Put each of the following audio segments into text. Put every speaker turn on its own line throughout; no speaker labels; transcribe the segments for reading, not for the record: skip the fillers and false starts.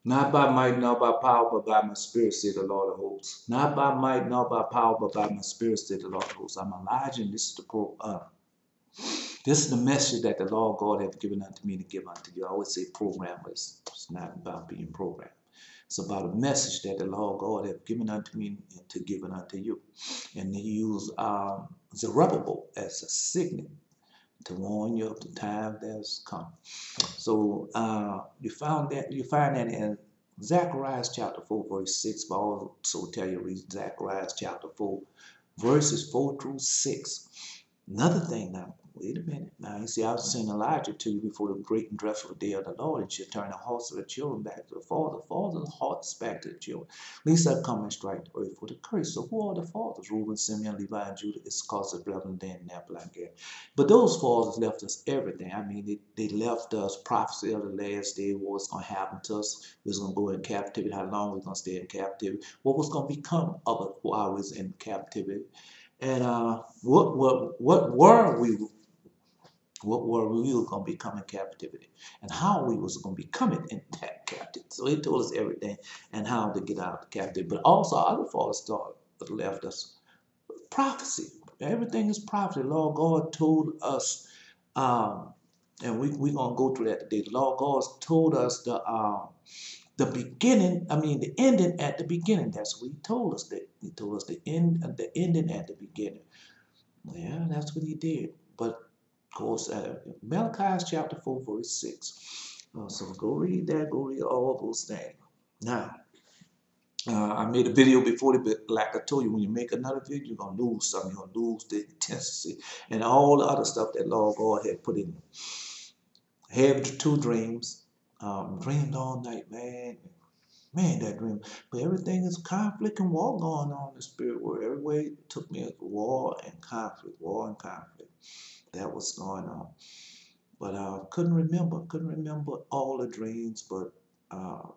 Not by might, nor by power, but by my spirit, said the Lord of hosts. Not by might, nor by power, but by my spirit, said the Lord of hosts. I'm Elijah, and this is the message that the Lord God has given unto me to give unto you. I always say program, but it's not about being programmed. It's about a message that the Lord God has given unto me to give it unto you. And He used Zerubbabel as a signet to warn you of the time that's come. So you find that in Zechariah chapter 4, verse 6, but also tell you read Zechariah chapter 4, verses 4 through 6. Another thing now, wait a minute. Now, you see, I've seen Elijah to you before the great and dreadful day of the Lord, and she'll turn the hearts of the children back to the father, the hearts back to the children. Least I come and strike the earth with a curse. So who are the fathers? Reuben, Simeon, Levi, and Judah. It's cause of Brethren, Dan, Naphtali, and Gad. But those fathers left us everything. I mean, they left us prophecy of the last day, what was going to happen to us. We was going to go in captivity, how long we was going to stay in captivity, what was going to become of us while we was in captivity. And what were we? What were we were going to become in captivity, and how we was going to become in that captivity. So He told us everything and how to get out of captivity. But also other fathers left us prophecy. Everything is prophecy. Lord God told us, and we gonna go through that today. The Lord God told us the beginning, I mean the ending at the beginning. That's what He told us. That He told us the ending at the beginning. Yeah, that's what He did. But of course, Malachi chapter 4, verse 6. So go read that, go read all those things. Now, I made a video before, but like I told you, when you make another video, you're going to lose something. You're going to lose the intensity and all the other stuff that Lord God had put in. I had two dreams. Dreamed all night, man. Man, that dream. But everything is conflict and war going on in the spirit world. Everywhere it took me as war and conflict, war and conflict. That was going on. But I couldn't remember all the dreams. But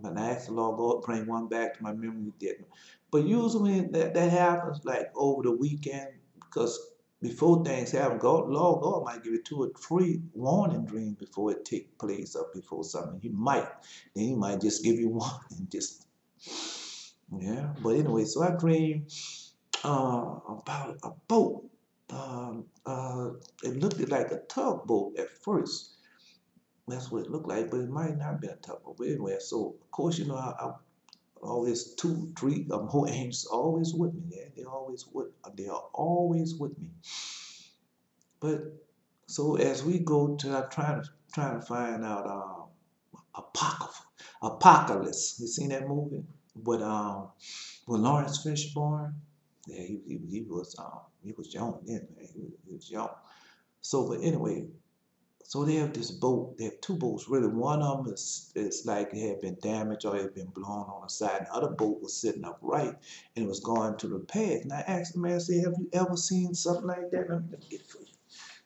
when I asked the Lord God, bring one back to my memory, He didn't. But usually that happens like over the weekend, because before things happen, Lord God might give you 2 or 3 warning dreams before it take place or before something. Then He might just give you one and just, yeah. But anyway, so I dreamed about a boat. It looked like a tugboat at first. That's what it looked like, but it might not be a tugboat. But anyway, so of course, I always 2, 3 whole angels always with me. Yeah, they are always with me. But so as we go to, I'm trying to find out Apocalypse. You seen that movie with Lawrence Fishburne? Yeah, he was young then, man. He was young. So, but anyway, so they have this boat. They have 2 boats really. One of them is like it had been damaged or it had been blown on the side. The other boat was sitting upright and it was going to repair. And I asked the man, I said, "Have you ever seen something like that?" Let me get it for you.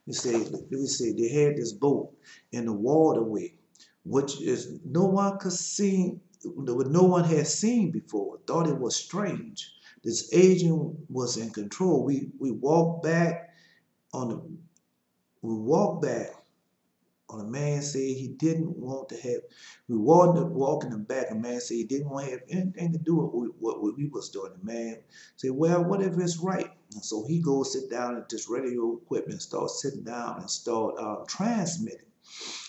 He said they had this boat in the waterway, which is no one could see, no one had seen before. Thought it was strange. This agent was in control. We walked back on the we walked back on a man said he didn't want to have. We walking him back. A man said he didn't want to have anything to do with what we was doing. The man said, "Well, what if it's right?" And so he goes sit down at this radio equipment, starts sitting down and start transmitting.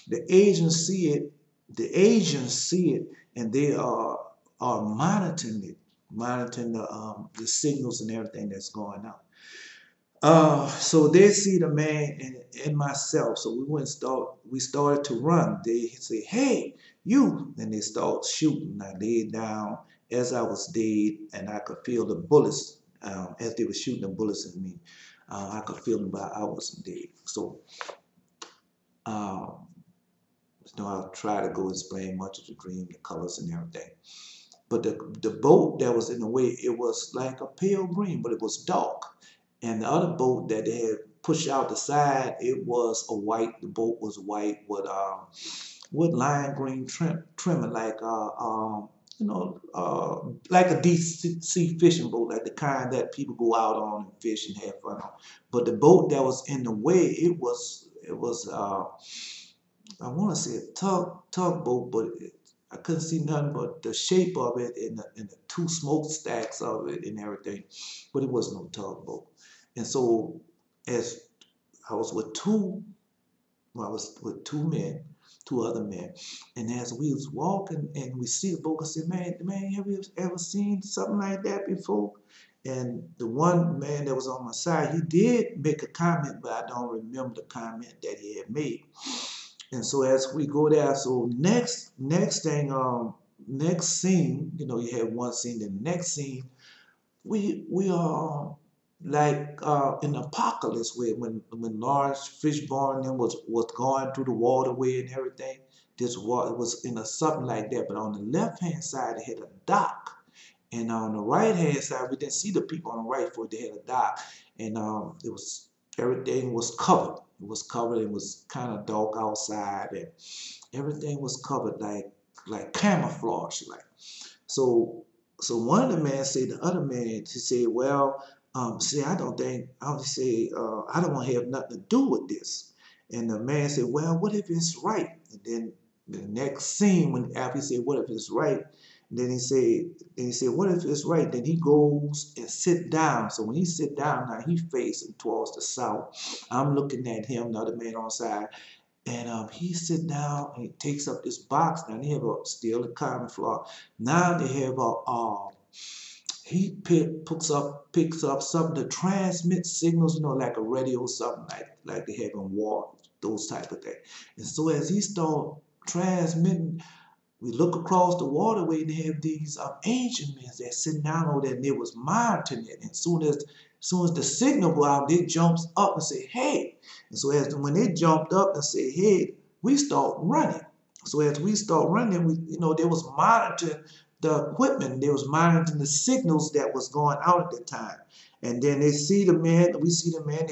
The agents see it. The agents see it, and they are monitoring it, monitoring the signals and everything that's going on. So they see the man and myself. So we started to run. They say, "Hey, you!" And they start shooting. I laid down as I was dead, and I could feel the bullets as they were shooting the bullets at me. I could feel them, but I wasn't dead. So, um, I'll try to go explain much of the dream, the colors and everything. But the boat that was in the way, it was like a pale green, but it was dark. And the other boat that they had pushed out the side, it was a white. The boat was white with lime green trimming, like like a deep sea fishing boat, like the kind that people go out on and fish and have fun on. But the boat that was in the way, it was I want to say a tugboat, but I couldn't see nothing but the shape of it and the two smokestacks of it and everything, but it was no tugboat. And so as I was with two, well, I was with two men, two other men, and as we was walking and we see the boat, I said, man, have you ever seen something like that before? And the one man that was on my side, he did make a comment, but I don't remember the comment that he had made. And so as we go there, so next thing, next scene, you know, you have one scene, the next scene, we are like in apocalypse where when Lawrence Fishburne and was going through the waterway and everything. This water was in a something like that, but on the left hand side it had a dock, and on the right hand side we didn't see the people on the right for they had a dock, and it was everything was covered. It was covered. It was kind of dark outside, and everything was covered like camouflage, like so. So one of the men said, the other man, he said, well, see, I don't think, I would say, I don't want to have nothing to do with this. And the man said, well, what if it's right? And then the next scene, when after he said, what if it's right? Then he said, what if it's right? Then he goes and sit down. So when he sit down, now he facing towards the south. I'm looking at him, the other man on the side. And he sit down and he takes up this box. Now they have still a carbon floor. Now they have he picks up something to transmit signals, you know, like a radio, something like they have in war, those type of things. And so as he start transmitting, we look across the waterway and they have these ancient men that sitting down over there and they was monitoring it. And soon as the signal go out, they jumps up and say, hey. And so as when they jumped up and said, hey, we start running. So as we start running, they was monitoring the equipment. They was monitoring the signals that was going out at the time. And then they see the men, we see the men,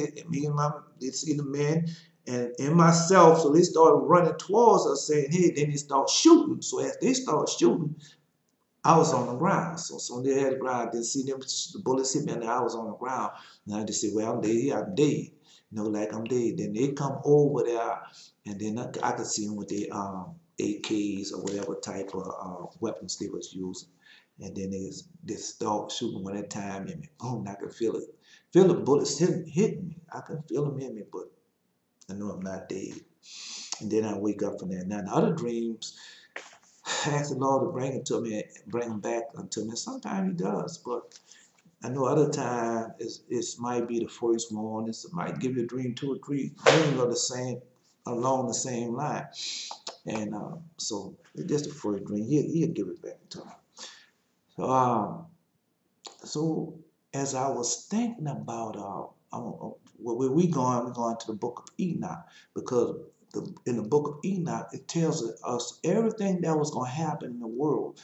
they see the men, and myself, so they started running towards us saying, hey, then they start shooting. So as they start shooting, I was on the ground. So when they had the ground, I didn't see them, the bullets hit me, and I was on the ground. And I just said, well, I'm dead. Like I'm dead. Then they come over there, and then I could see them with their AKs or whatever type of weapons they was using. And then they start shooting one at a time in me. Boom, I could feel it. Feel the bullets hitting me. I could feel them in me, but I know I'm not dead. And then I wake up from that. Now, the other dreams, I ask the Lord to bring it to me, bring them back unto me. Sometimes He does, but I know other times it might be the first one. It might give you a dream, two or three dreams of the same, along the same line. And so it's just the first dream. He'll give it back to me. So as I was thinking about where we going, we're going to the book of Enoch, because in the book of Enoch, it tells us everything that was going to happen in the world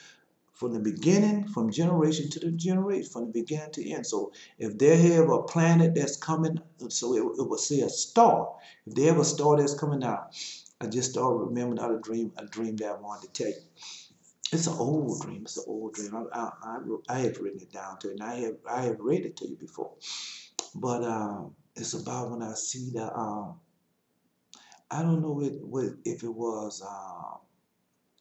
from the beginning, from generation to the generation, from the beginning to the end. So if they have a planet that's coming, so it will say a star. If they have a star that's coming out, I just started remembering a dream that I wanted to tell you. It's an old dream. It's an old dream. I have written it down to it, and I have read it to you before. But it's about when I see the I don't know if it was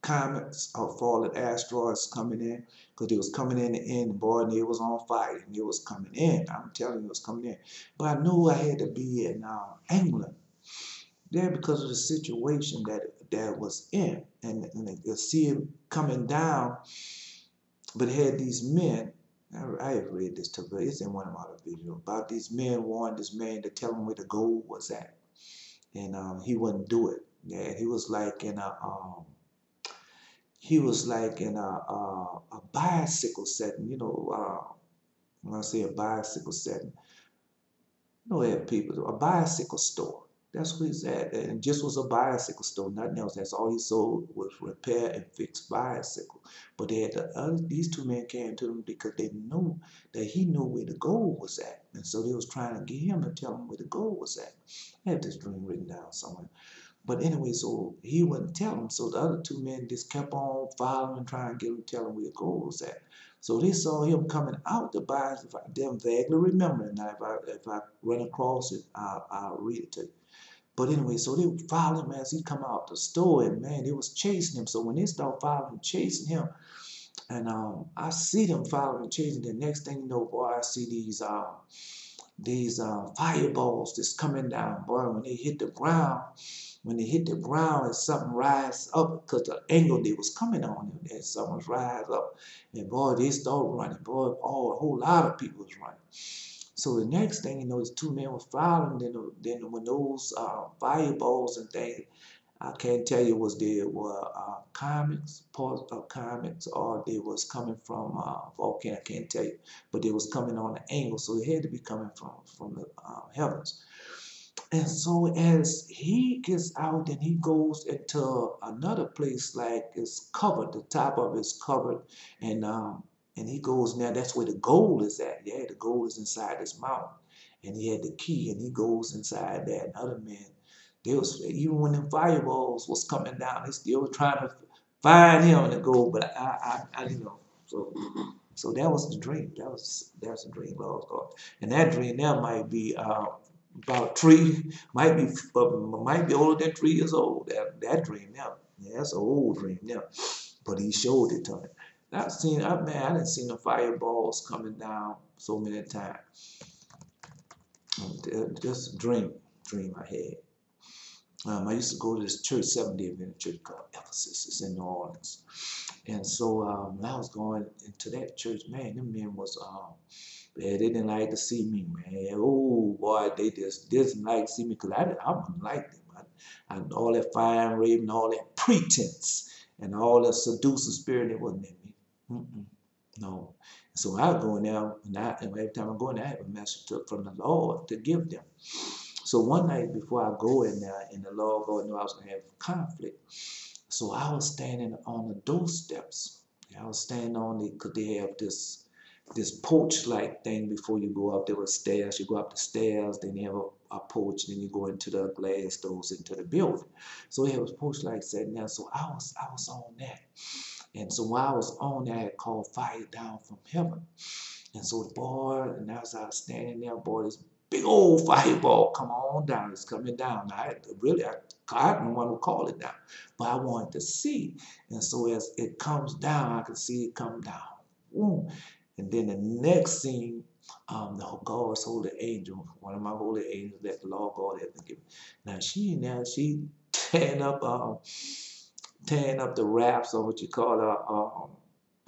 comets or fallen asteroids coming in, because it was coming in the end, and boy, and it was on fire, and it was coming in. I'm telling you, it was coming in. But I knew I had to be in England there because of the situation that was in, and you see him coming down, but it had these men. I have read this too, but it's in one of my other videos about these men wanted this man to tell him where the gold was at, and he wouldn't do it. Yeah, he was like in a bicycle setting, when I say a bicycle setting, they have people, a bicycle store. That's what he's at. And just was a bicycle store, nothing else. That's all he sold was repair and fix bicycle. But they had these two men came to him because they knew that he knew where the gold was at. And so they was trying to get him to tell him where the gold was at. I have this dream written down somewhere. But anyway, so he wouldn't tell him. So the other two men just kept on following and trying to get him to tell him where the gold was at. So they saw him coming out the bicycle. I'm vaguely remembering. Now, if I run across it, I'll read it to you. But anyway, so they would follow him as he come out the store, and man, they was chasing him. So when they start following, chasing him, and I see them following, chasing. The next thing you know, boy, I see these fireballs just coming down, boy. When they hit the ground, and something rise up because the angle they was coming on them, and something rise up, and boy, they start running, boy. A whole lot of people was running. So the next thing you know, these two men was following. Then when those fireballs and things, I can't tell you was they were comics, parts of comics, or they was coming from volcano. I can't tell you, but they was coming on the angle, so they had to be coming from the heavens. And so as he gets out and he goes into another place like it's covered, the top of it's covered, and he goes now. That's where the gold is at. Yeah, the gold is inside this mountain, and he had the key, and he goes inside that. And other men, they was even when the fireballs was coming down, they still were trying to find him to go. But I didn't know. So that was the dream. That's the dream, Lord God. And that dream now might be about 3, might be older than 3 years old. That dream now, yeah, that's an old dream now. But he showed it to me. I didn't see the fireballs coming down so many times. Just a dream I had. I used to go to this church, Seventh-day Adventist church called Ephesus. It's in New Orleans. And so when I was going into that church, man, them men was they didn't like to see me, man. Oh boy, they just didn't like to see me because I wouldn't like them. All that fire and raving, all that pretense, and all that seducing spirit that wasn't in me. No. So I go in there, and every time I go in there, I have a message from the Lord to give them. So one night before I go in there, and the Lord God knew I was going to have conflict. So I was standing on the doorsteps. I was standing on it because they have this porch-like thing before you go up. There were stairs. You go up the stairs, then you have a porch, then you go into the glass doors into the building. So they have a porch-like setting there. So I was on that. And so while I was on that, I had called fire down from heaven. And so, boy, and as I was standing there, boy, this big old fireball come on down. It's coming down. I didn't want to call it down, but I wanted to see. And so as it comes down, I could see it come down. Boom. And then the next scene, the God's holy angel, one of my holy angels that the Lord God had been given. Now she tearing up the wraps, or what you call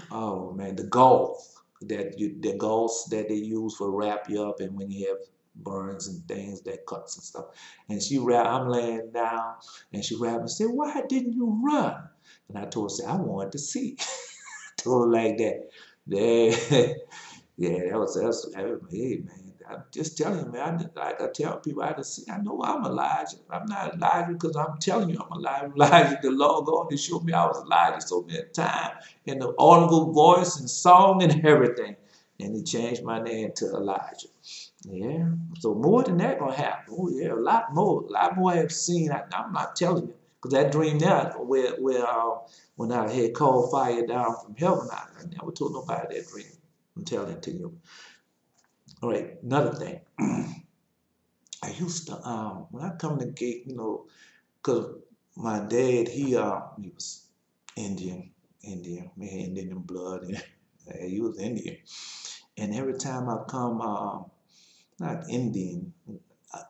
oh man, the gauze the gauze that they use for wrap you up, and when you have burns and things that cuts and stuff. And I'm laying down, and she wrapped and said, "Why didn't you run?" And I told her, I wanted to see. Told her like that. Yeah, yeah, hey man. I'm just telling you, man. Like I tell people, I know I'm Elijah. I'm not Elijah because I'm telling you I'm Elijah. Elijah, the Lord God, He showed me I was Elijah so many times in the audible voice and song and everything. And He changed my name to Elijah. Yeah. So more than that gonna happen. Oh yeah, a lot more I have seen. I'm not telling you because that dream there, where when I had called fire down from heaven, I never told nobody that dream. I'm telling it to you. All right, another thing. I used to when I come to the gate, because my dad he was Indian, man, Indian blood, and he was Indian. And every time I come, not Indian,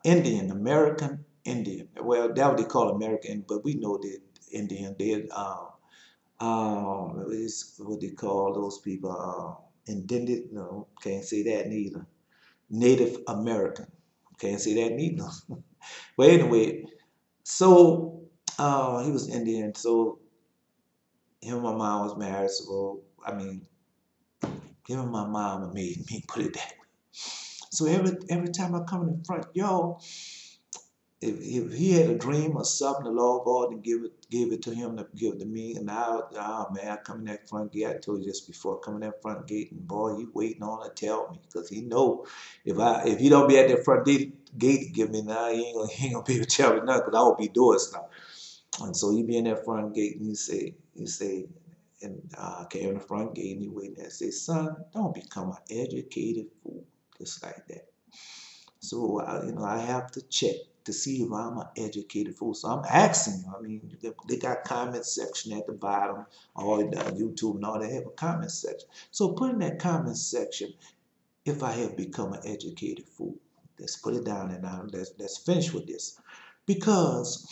Indian, American Indian. Well, that's what they call American, but we know that Indian. It's what they call those people. Indigenous. No, can't say that neither. Native American. Can't say that neither. But anyway, so he was Indian. So him and my mom was married. So I mean, him and my mom made me, put it that way. So every time I come in the front yard, if he had a dream or something, the Lord God and give it to him to give it to me. And now, man, I come in that front gate. I told you just before, I come in that front gate, and boy, he waiting on to tell me because he know if he don't be at that front gate to give me now, he ain't gonna be able to tell me nothing because I will be doing stuff. And so he be in that front gate, and he say, and I came in the front gate, and he waiting there and say, "Son, don't become an educated fool," just like that. So I have to check to see if I'm an educated fool. So I'm asking you. I mean, they got comment section at the bottom, all the YouTube and all, they have a comment section. So put in that comment section if I have become an educated fool. Let's put it down and now let's finish with this. Because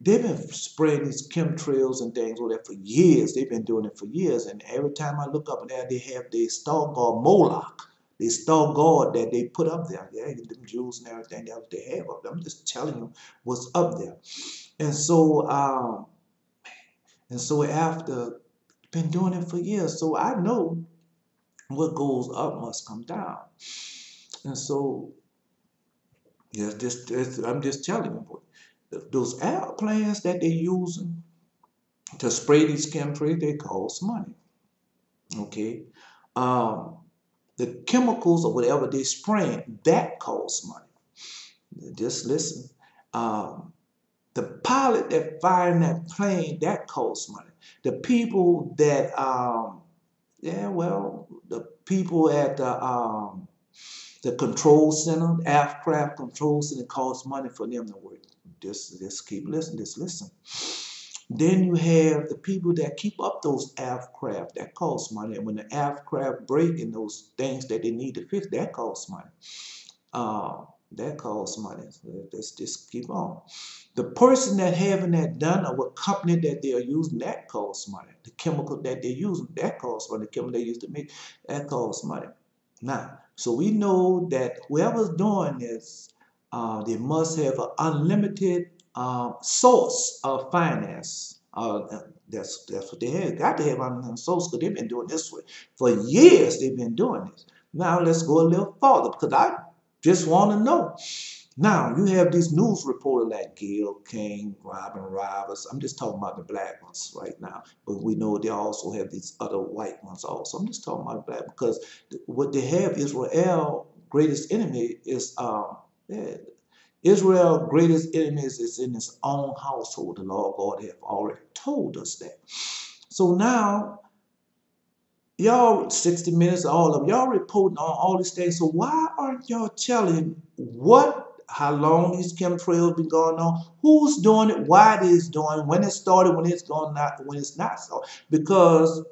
they've been spreading these chemtrails and things like that for years. They've been doing it for years. And every time I look up there, they have the star god Moloch. The star god that they put up there. Yeah, them Jews and everything else they have up there. I'm just telling you what's up there. And so after been doing it for years, so I know what goes up must come down. And so, yes, I'm just telling you, those airplanes that they're using to spray these chemtrails, they cost money. Okay, the chemicals or whatever they spraying, that costs money. Just listen. The pilot that firing that plane, that costs money. The people that, the people at the control center, aircraft control center, costs money for them to work. Just keep listening, just listen. Then you have the people that keep up those aircraft, that costs money. And when the aircraft break and those things that they need to fix, that costs money. That costs money. Let's just keep on. The person that having that done or what company that they are using, that costs money. The chemical that they're using, that costs money. The chemical they use to make, that costs money. Now, so we know that whoever's doing this, they must have an unlimited source of finance. That's what they have. Got to have unlimited source because they've been doing this for years. They've been doing this. Now let's go a little farther because I just want to know. Now you have these news reporters like Gayle King, Robin Roberts. I'm just talking about the black ones right now, but we know they also have these other white ones also. I'm just talking about black because what they have, Israel greatest enemy is Israel greatest enemy is in his own household. The Lord God have already told us that. So now, y'all 60 Minutes, all of y'all reporting on all these things. So why aren't y'all telling how long these chemtrails been going on, who's doing it, why it is doing, when it started, when it's going not, when it's not so? Because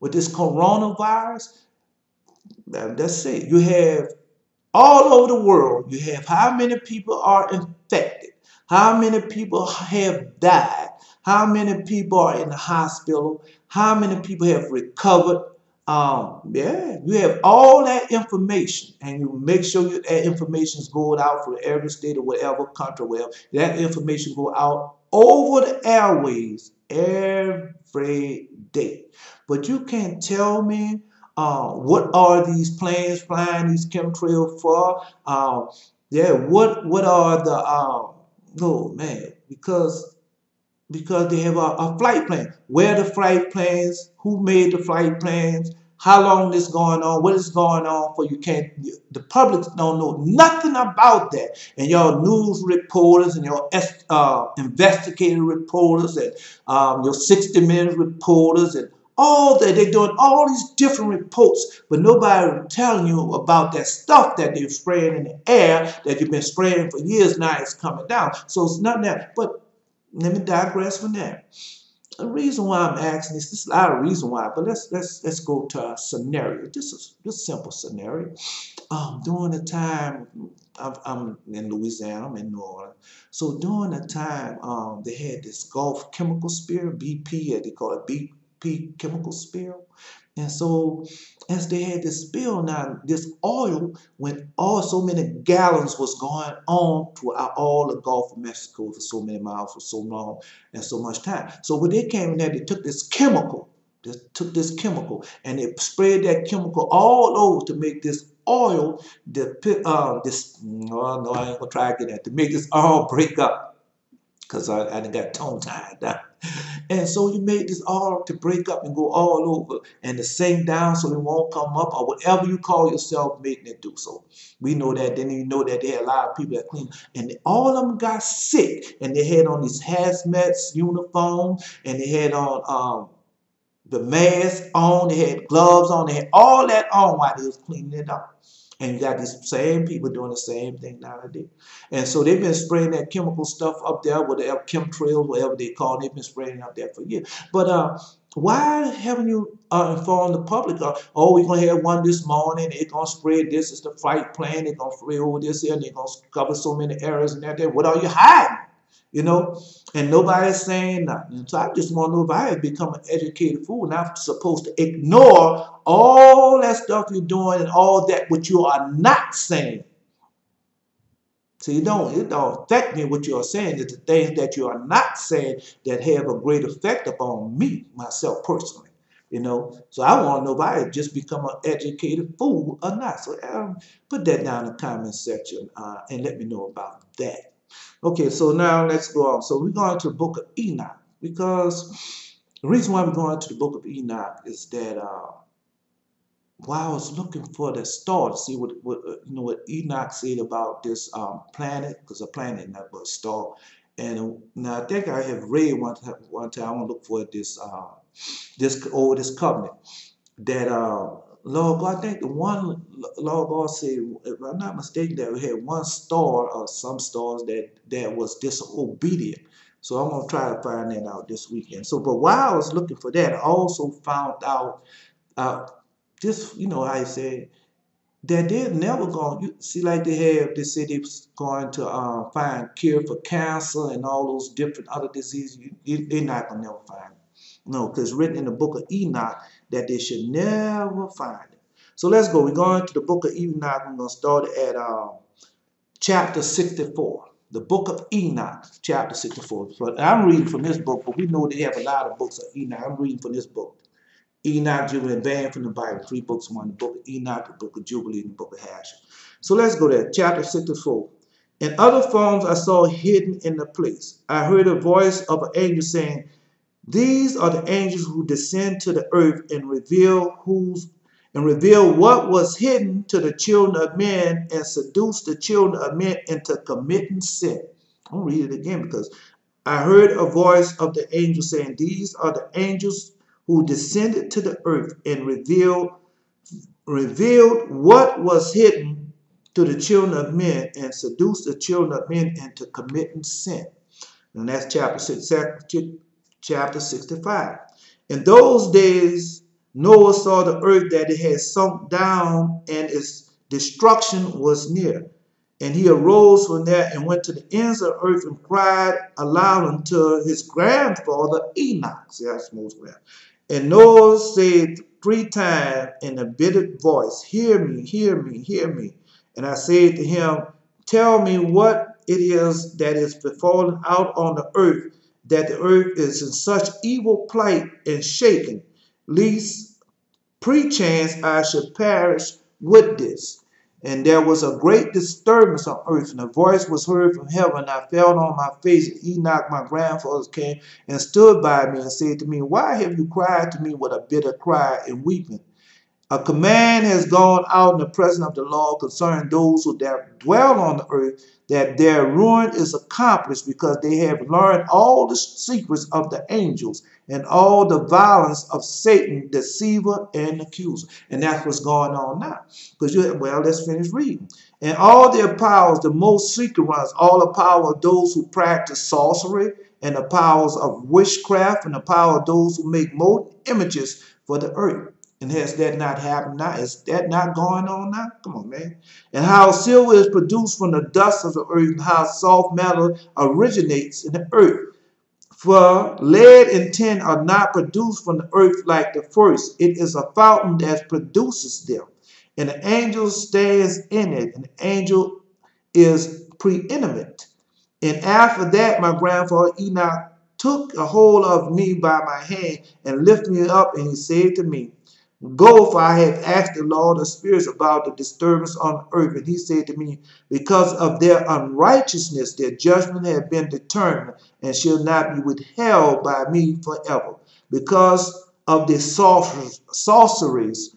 with this coronavirus, that's it. You have all over the world, you have how many people are infected, how many people have died, how many people are in the hospital, how many people have recovered. You have all that information, and you make sure that information is going out for every state or whatever country, wherever that information go out over the airways every day. But you can't tell me what are these planes flying these chemtrails for? What are the no man, because they have a flight plan. Where the flight plans, who made the flight plans, how long this going on, what is going on for you can't, the public don't know nothing about that. And your news reporters and your investigative reporters and your 60 Minutes reporters and all that, they're doing all these different reports, but nobody telling you about that stuff that they're spraying in the air that you've been spraying for years. Now it's coming down. So it's not that. But let me digress from that. The reason why I'm asking this, there's a lot of reason why, but let's go to a scenario. Just a simple scenario. During the time I'm in Louisiana, I'm in New Orleans. So during the time they had this Gulf chemical spill, BP, they call it BP chemical spill. And so as they had this spill, now this oil, when so many gallons was going on throughout all the Gulf of Mexico for so many miles for so long and so much time. So when they came in there, they took this chemical, and they sprayed that chemical all over to make this oil, no, I ain't gonna try to get that, to make this oil break up. Because I done got tongue tied down. And so you made this all to break up and go all over and to sink down so it won't come up or whatever you call yourself making it do. So we know that. Then you know that they had a lot of people that clean. And all of them got sick. And they had on these hazmat uniforms. And they had on the mask on. They had gloves on. They had all that on while they was cleaning it up. And you got these same people doing the same thing nowadays. And so they've been spraying that chemical stuff up there, whatever chemtrails, whatever they call it, they've been spraying it up there for years. But why haven't you informed the public? Oh, we're gonna have one this morning. They're gonna spray this. It's the fight plan. They're gonna spray over this here, and they're gonna cover so many areas and that there. What are you hiding? You know, and nobody's saying nothing. So I just want to know if I have become an educated fool and I'm supposed to ignore all that stuff you're doing and all that which you are not saying. So it don't affect me what you're saying. It's the things that you are not saying that have a great effect upon me, myself personally. You know, so I want to know if I have just become an educated fool or not. So put that down in the comment section and let me know about that. Okay, so now let's go on. So we're going to the book of Enoch because the reason why we're going to the book of Enoch is that while I was looking for the star to see what Enoch said about this planet, because a planet not but a star. And now I think I have read one time. I want to look for this covenant that Lord God, I think the one Lord God said, if I'm not mistaken, that we had one star or some stars that was disobedient. So I'm gonna try to find that out this weekend. So, but while I was looking for that, I also found out this, you know, how you say that they're never going. You see, like they said they was going to find cure for cancer and all those different other diseases. They're not gonna never find it. No, because it's written in the book of Enoch that they should never find it. So let's go. We're going to the book of Enoch. I'm going to start at chapter 64. The book of Enoch, chapter 64. So I'm reading from this book, but we know they have a lot of books of Enoch. I'm reading from this book. Enoch, Jubilee, and banned from the Bible. 3 books, one, the book of Enoch, the book of Jubilee, and the book of Hashem. So let's go there. Chapter 64. In other forms I saw hidden in the place. I heard a voice of an angel saying, these are the angels who descend to the earth and reveal what was hidden to the children of men and seduce the children of men into committing sin. I'll read it again because I heard a voice of the angel saying, these are the angels who descended to the earth and revealed what was hidden to the children of men and seduce the children of men into committing sin. And that's chapter 65. In those days, Noah saw the earth that it had sunk down and its destruction was near. And he arose from there and went to the ends of the earth and cried aloud unto his grandfather Enoch. See, that's most grand. And Noah said 3 times in a bitter voice, hear me, hear me, hear me. And I said to him, tell me what it is that is befallen out on the earth, that the earth is in such evil plight and shaken, lest perchance I should perish with this. And there was a great disturbance on earth, and a voice was heard from heaven. I fell on my face, and Enoch, my grandfather, came and stood by me and said to me, why have you cried to me with a bitter cry and weeping? A command has gone out in the presence of the Lord concerning those who dwell on the earth, that their ruin is accomplished because they have learned all the secrets of the angels and all the violence of Satan, deceiver and accuser. And that's what's going on now. Because let's finish reading. And all their powers, the most secret ones, all the power of those who practice sorcery, and the powers of witchcraft, and the power of those who make molten images for the earth. And has that not happened now? Is that not going on now? Come on, man. And how silver is produced from the dust of the earth, and how soft metal originates in the earth. For lead and tin are not produced from the earth like the first. It is a fountain that produces them. And the angel stands in it, and the angel is preeminent. And after that, my grandfather Enoch took a hold of me by my hand and lifted me up, and he said to me, go, for I have asked the Lord of spirits about the disturbance on earth. And he said to me, because of their unrighteousness, their judgment has been determined and shall not be withheld by me forever. Because of the sorceries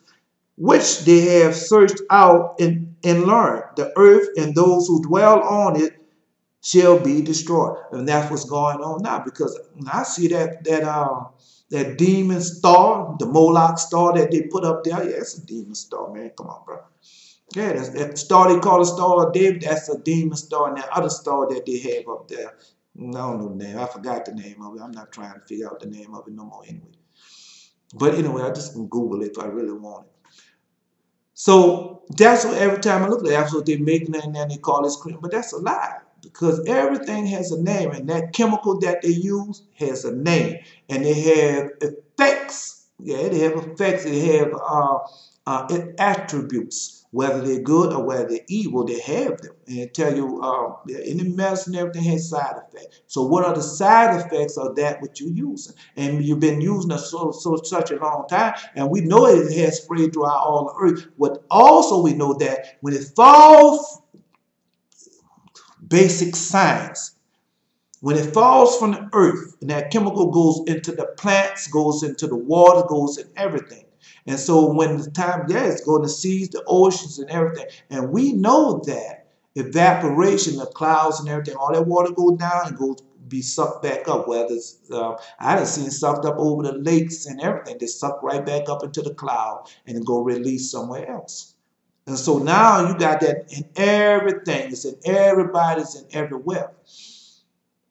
which they have searched out and learned, the earth and those who dwell on it shall be destroyed. And that's what's going on now, because I see that demon star, the Moloch star that they put up there. Yeah, it's a demon star, man. Come on, bro. Yeah, that star they call the Star of David, that's a demon star, and that other star that they have up there. I don't know the name. I forgot the name of it. I'm not trying to figure out the name of it no more anyway. But anyway, I just can Google it if I really want it. So that's what every time I look at it, that's what they're making it, and then they call it cream. But that's a lie because everything has a name, and that chemical that they use has a name, and they have effects. Yeah, they have effects. They have attributes, whether they're good or whether they're evil. They have them, and they tell you any medicine, everything has side effects. So what are the side effects of that which you're using? And you've been using it such a long time, and we know it has spread throughout all the earth. What also we know that when it falls, basic science, when it falls from the earth, and that chemical goes into the plants, goes into the water, goes in everything. And so when the time, yeah, it's going to seize the oceans and everything. And we know that evaporation, the clouds and everything, all that water goes down and goes be sucked back up. Whether it's, I done seen sucked up over the lakes and everything. They suck right back up into the cloud and then go release somewhere else. And so now you got that in everything. It's in everybody. It's in everywhere.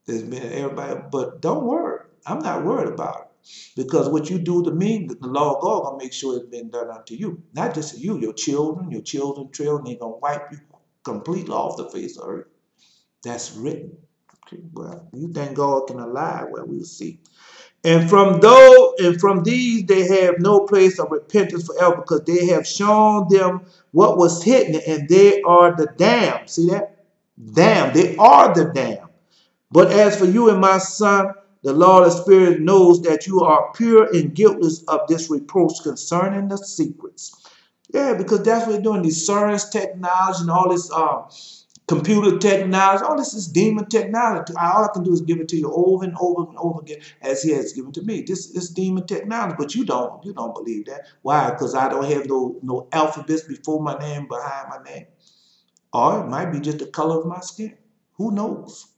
There's been everybody, but don't worry. I'm not worried about it. Because what you do to me, the law of God gonna make sure it's been done unto you. Not just to you, your children, children, they're gonna wipe you completely off the face of earth. That's written. Okay, well, you think God can lie? Well, we'll see. And from these they have no place of repentance forever, because they have shown them what was hidden, and they are the damned. See that? Damned. They are the damned. But as for you and my son, the Lord of Spirit knows that you are pure and guiltless of this reproach concerning the secrets. Yeah, because that's what they're doing. These science technology and all this computer technology, all this is demon technology. All I can do is give it to you over and over and over again as he has given to me. This is demon technology, but you don't believe that. Why? Because I don't have no alphabets before my name, behind my name. Or it might be just the color of my skin. Who knows?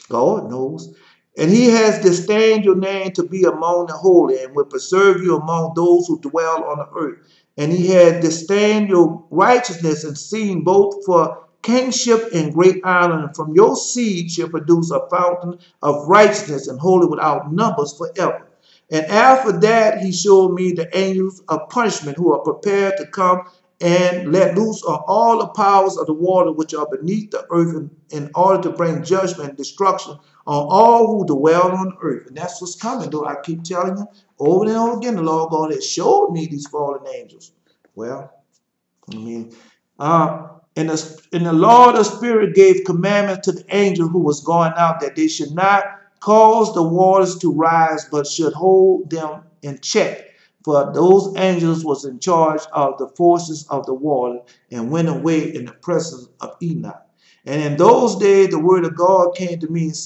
God knows. And he has disdained your name to be among the holy, and will preserve you among those who dwell on the earth. And he has disdained your righteousness, and seen both for kingship and great honor. And from your seed shall produce a fountain of righteousness and holy without numbers forever. And after that he showed me the angels of punishment, who are prepared to come and let loose on all the powers of the water which are beneath the earth, in order to bring judgment and destruction on all who dwell on the earth. And that's what's coming, though. I keep telling you over and over again, the Lord God has showed me these fallen angels. Well, I mean, and the Lord of Spirit gave commandment to the angel who was going out, that they should not cause the waters to rise, but should hold them in check. For those angels was in charge of the forces of the water, and went away in the presence of Enoch. And in those days the word of God came to me and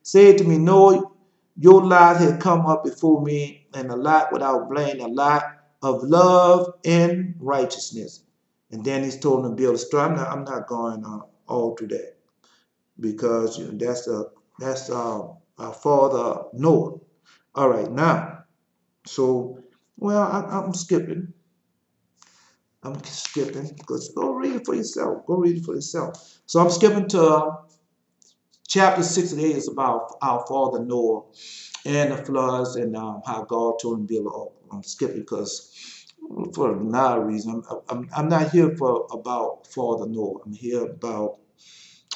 said to me, Noah, your lot had come up before me, and a lot without blame, a lot of love and righteousness. And then he's told him to build a store. I'm not going all through that, because that's our father Noah. All right, now, so, well, I'm skipping. I'm skipping, because go read it for yourself. Go read it for yourself. So I'm skipping to chapter 6 and 8 is about our father Noah and the floods, and how God told him to build an ark. I'm skipping because for another reason. I'm not here about Father Noah. I'm here about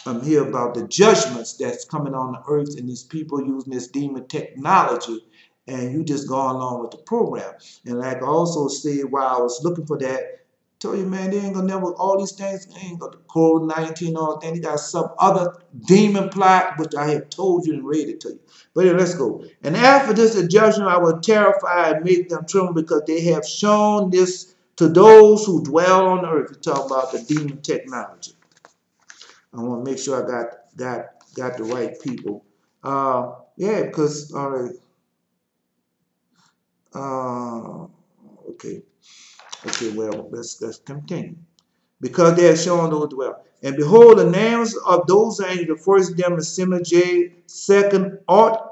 the judgments that's coming on the earth, and these people using this demon technology, and you just go along with the program. And like I also said while I was looking for that, tell you, man, they ain't gonna never, all these things, they ain't got the COVID-19, all things. They got some other demon plot, which I have told you and read it to you. But here, let's go. And after this judgment, I will terrify and make them tremble, because they have shown this to those who dwell on the earth. You talk about the demon technology. I want to make sure I got the right people. Yeah, because all right. Okay. Okay, well, let's continue. Because they have shown those dwell. And behold, the names of those angels, the first of them is Simajay, second Artakfa,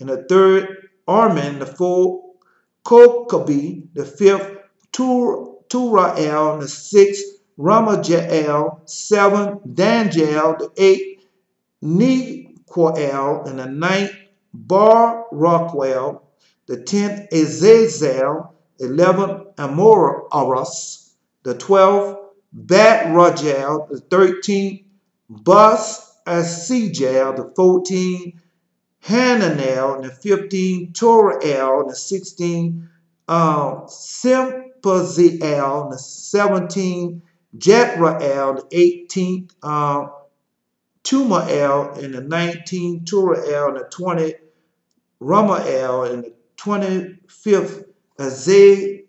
and the third Armin, the fourth Kokabi, the fifth
Turael, and the 6th Ramajael, 7 Danjael, the 8th Nequel, and the 9th Bar Rockwell, the 10th Azazel, 11th Amoras, the 12th Bat Rajel, the 13th Bus Asijel, the 14th Hananel, and the 15th Torael, and the 16th Sympaziel, and the 17th Jetrael, the 18th Tumael, and the 19th Turael, and the 20th Ramael, and the 25th Azazel.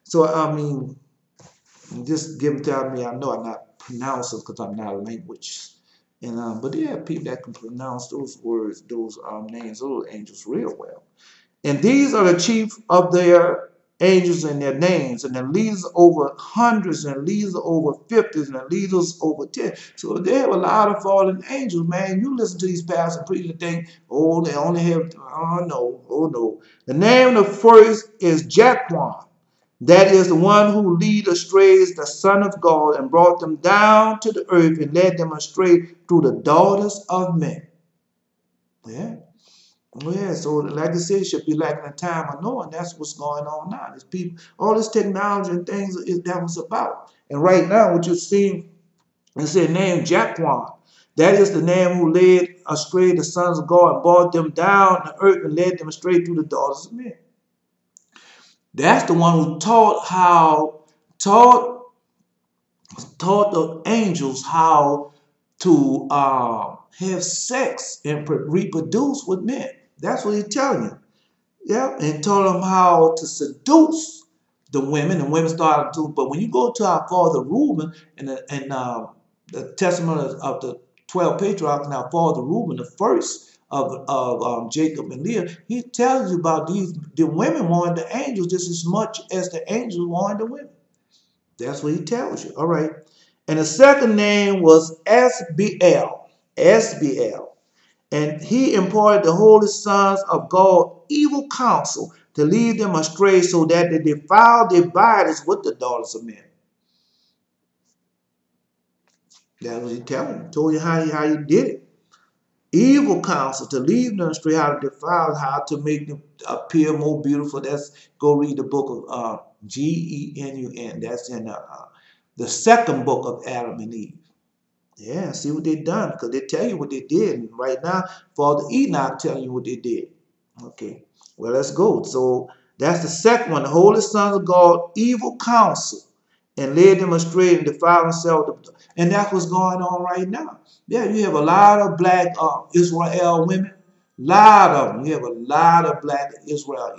So, I mean, just give them to me. I know I'm not pronouncing because I'm not a language. And but they have people that can pronounce those words, those names, those angels real well. And these are the chief of their angels and their names, and the leaders over hundreds, and leaders over 50s, and the leaders over 10. So they have a lot of fallen angels, man. You listen to these pastors and preachers and think, oh, they only have, oh no, oh no. The name of the first is Jaquan. That is the one who lead astray the Son of God and brought them down to the earth and led them astray through the daughters of men. Yeah. Oh, yeah, so like I said, it should be like in the time of Noah, and that's what's going on now. There's people, all this technology and things is that was about. And right now, what you're seeing, it said name Jaquan. That is the name who led astray the sons of God and brought them down to earth and led them astray through the daughters of men. That's the one who taught the angels how to have sex and reproduce with men. That's what he's telling you. Yeah, and told them how to seduce the women, and women started to. But when you go to our father Reuben and the testimony of the 12 patriarchs, and our father Reuben, the first of Jacob and Leah, he tells you about the women wanted the angels just as much as the angels wanted the women. That's what he tells you. All right. And the second name was SBL. SBL. And he imparted the holy sons of God evil counsel to lead them astray so that they defile their bodies with the daughters of men. That's what he telling you. Told you how he did it. Evil counsel to lead them astray, how to defile, how to make them appear more beautiful. That's go read the book of Genun. That's in the second book of Adam and Eve. Yeah, see what they done, because they tell you what they did. And right now, Father Enoch telling you what they did. Okay, well, let's go. So that's the second one. The holy sons of God, evil counsel, and led them astray and defiled themselves. And that's what's going on right now. Yeah, you have a lot of black Israel women. Lot of them. You have a lot of black Israel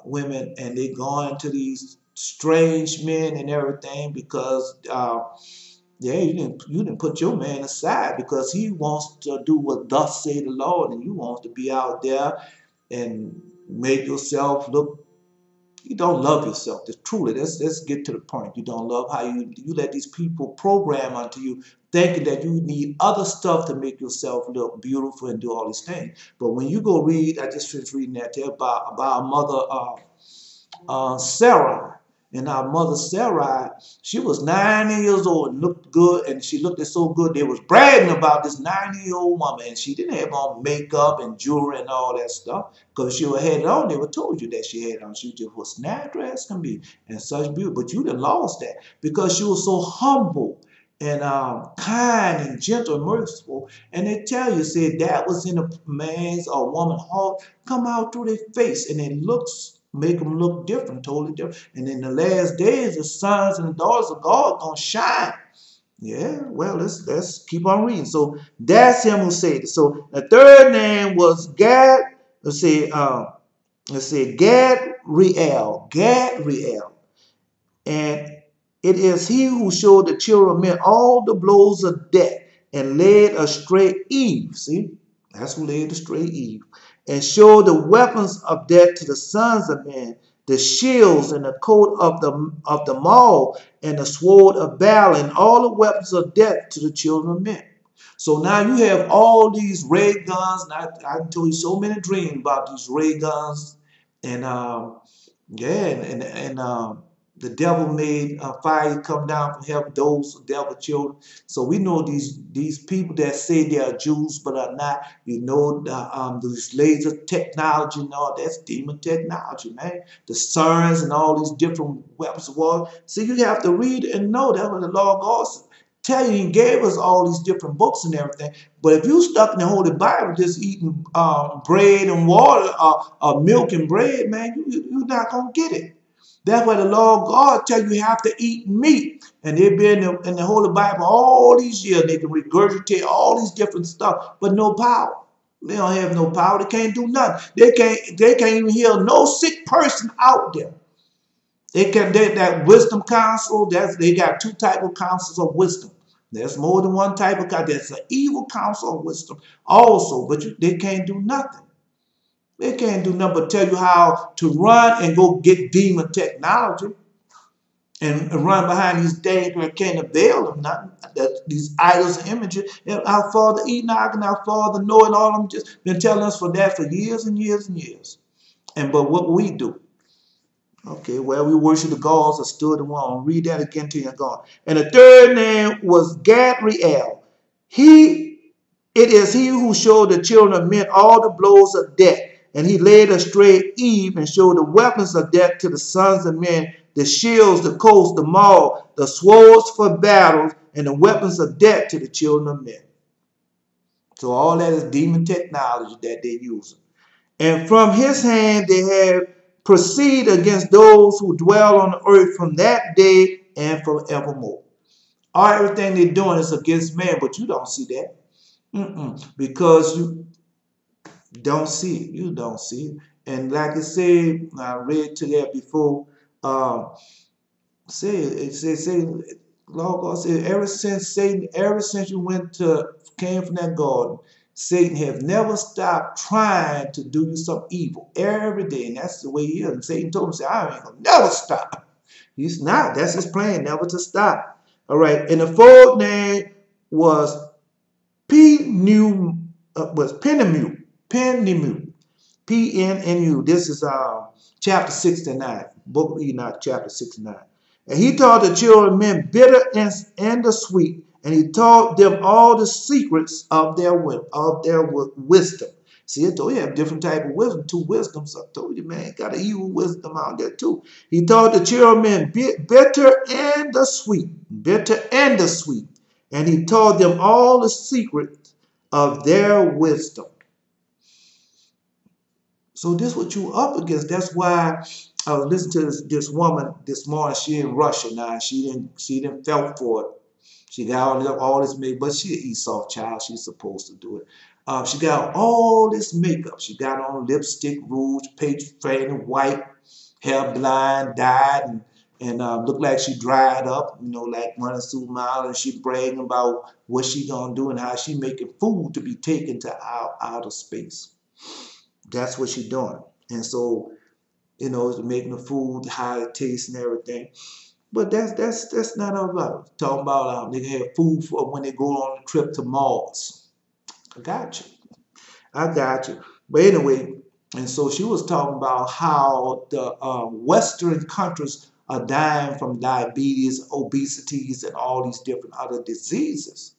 women, and they going to these strange men and everything because yeah, you didn't put your man aside because he wants to do what thus say the Lord, and you want to be out there and make yourself look. You don't love yourself. That's truly. Let's get to the point. You don't love how you let these people program onto you, thinking that you need other stuff to make yourself look beautiful and do all these things. But when you go read, I just finished reading that there about our mother Sarah. And our mother Sarah, she was 90 years old and looked good, and she looked so good they was bragging about this 90-year-old woman, and she didn't have on makeup and jewelry and all that stuff because she had it on. They would told you that she had on. She just was snap dress can be and such beauty, but you done lost that because she was so humble and kind and gentle and merciful. And they tell you, said that was in a man's or woman's heart come out through their face, and it looks. Make them look different, totally different. And in the last days, the sons and the daughters of God gonna shine. Yeah, well, let's keep on reading. So that's him who said it. So the third name was Gad. Let's see, Gadriel. Gadriel. And it is he who showed the children of men all the blows of death and led astray Eve. See, that's who led astray Eve. And showed the weapons of death to the sons of men, the shields and the coat of the maul and the sword of battle and all the weapons of death to the children of men. So now you have all these ray guns, and I told you so many dreams about these ray guns and Yeah, and the devil made fire come down from heaven, those devil children. So we know these people that say they are Jews but are not. You know, this laser technology and all that's demon technology, man. The CERNs and all these different weapons of war. See, you have to read and know that what the Lord God tell you. He gave us all these different books and everything. But if you stuck in the Holy Bible just eating bread and water, milk and bread, man, you're not going to get it. That's why the Lord God tell you have to eat meat. And they've been in the Holy Bible all these years. They can regurgitate all these different stuff, but no power. They don't have no power. They can't do nothing. They can't even heal no sick person out there. That wisdom counsel, they got two type of counsels of wisdom. There's more than one type of counsel. There's an evil counsel of wisdom also, but they can't do nothing. They can't do nothing but tell you how to run and go get demon technology and run behind these things that can't avail them nothing. These idols and images. And our father Enoch and our father Noah and all of them just been telling us for that for years and years and years. But what we do? Okay, well, we worship the gods that stood and won. Read that again to you, God. And the third name was Gabriel. It is he who showed the children of men all the blows of death. And he led astray Eve and showed the weapons of death to the sons of men, the shields, the coats, the maul, the swords for battles, and the weapons of death to the children of men. So all that is demon technology that they're using. And from his hand they have proceeded against those who dwell on the earth from that day and forevermore. Everything they're doing is against man, but you don't see that. Because you don't see it. You don't see it. And like I said, I read to that before, Lord God said, ever since you came from that garden, Satan has never stopped trying to do you some evil every day. And that's the way he is. And Satan told him, I ain't going to never stop. He's not. That's his plan, never to stop. All right. And the fourth name was Penemu. Penemu. P-N-N-U. This is chapter 69. Book of Enoch, chapter 69. And he taught the children of men bitter and the sweet, and he taught them all the secrets of their wisdom. See, I told you have different type of wisdom, two wisdoms. I told you, man, got an evil wisdom out there too. He taught the children of men bitter and the sweet, and he taught them all the secrets of their wisdom. So this is what you up against. That's why I was listening to this woman this morning. She in Russia now. She didn't felt for it. She got all this makeup, but she an Esau child. She's supposed to do it. She got all this makeup. She got on lipstick, rouge, page faded, white, hair blind, dyed, and looked like she dried up. You know, like running through a mile, and she bragging about what she gonna do and how she making food to be taken to outer space. That's what she's doing. And so, you know, it's making the food, how it tastes and everything. But that's not all about it. Talking about they can have food for when they go on a trip to Mars. I got you. But anyway, and so she was talking about how the Western countries are dying from diabetes, obesities, and all these different other diseases.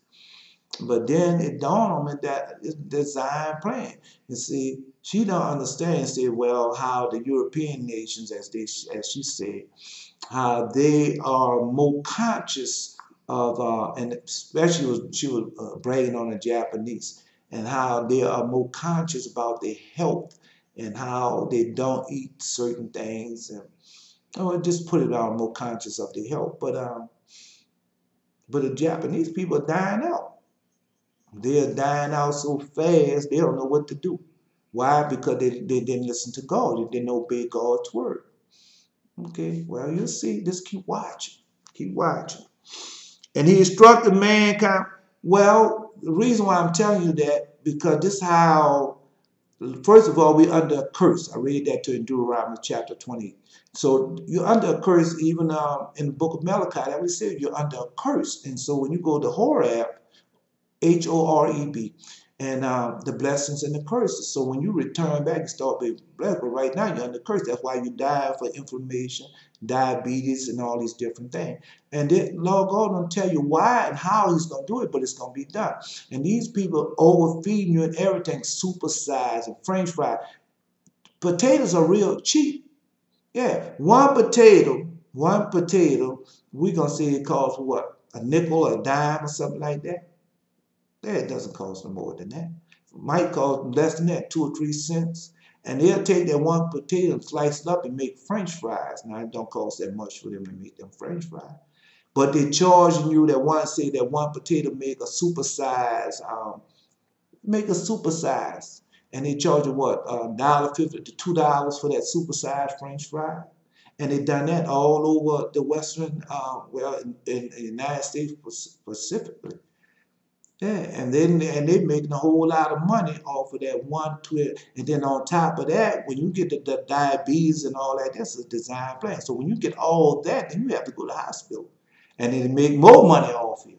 But then it dawned on me that it's design plan. You see, she don't understand. Say, well, how the European nations, as she said, how they are more conscious of, and especially she was bragging on the Japanese, and how they are more conscious about their health and how they don't eat certain things, and just put it on more conscious of their health. But the Japanese people are dying out. They're dying out so fast, they don't know what to do. Why? Because they didn't listen to God. They didn't obey God's word. Okay, well, you'll see. Just keep watching. Keep watching. And he instructed mankind. Well, the reason why I'm telling you that, because this is how, first of all, we're under a curse. I read that to you in Deuteronomy chapter 20. So you're under a curse, even in the book of Malachi, that we said you're under a curse. And so when you go to Horeb, Horeb, and the blessings and the curses. So when you return back, you start being blessed. But right now you're under curse. That's why you die for inflammation, diabetes, and all these different things. And then Lord God don't tell you why and how He's gonna do it, but it's gonna be done. And these people overfeeding you and everything, supersized and French fries. Potatoes are real cheap. Yeah, one potato, we're gonna say it costs what? A nickel, a dime, or something like that. Yeah, it doesn't cost no more than that. It might cost less than that, 2 or 3 cents. And they'll take that one potato and slice it up and make French fries. Now it don't cost that much for them to make them French fries. But they're charging you that one potato make a supersize, and they charge you what, $1.50 to $2 for that supersized French fry. And they done that all over the Western, in the United States specifically. Yeah, and they making a whole lot of money off of that one twist. And then on top of that, when you get the diabetes and all that, that's a design plan. So when you get all that, then you have to go to the hospital. And then they make more money off you.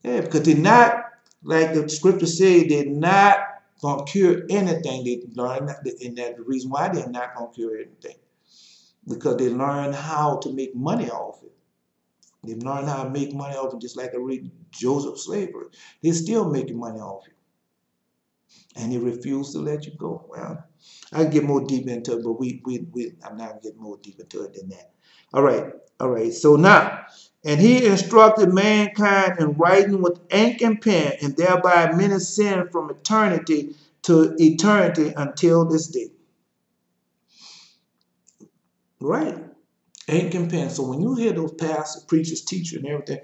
Yeah, because they're not, like the scripture said, they're not going to cure anything. They learn that, and that's the reason why they're not going to cure anything. Because they learn how to make money off it. They learn how to make money off it, just like I read Joseph slavery. They're still making money off it. And they refuse to let you go. Well, I can get more deep into it, but I'm not getting more deep into it than that. All right. So now, and he instructed mankind in writing with ink and pen, and thereby many sinned from eternity to eternity until this day. Right. Ink and pen. So when you hear those pastors, preachers, teachers, and everything,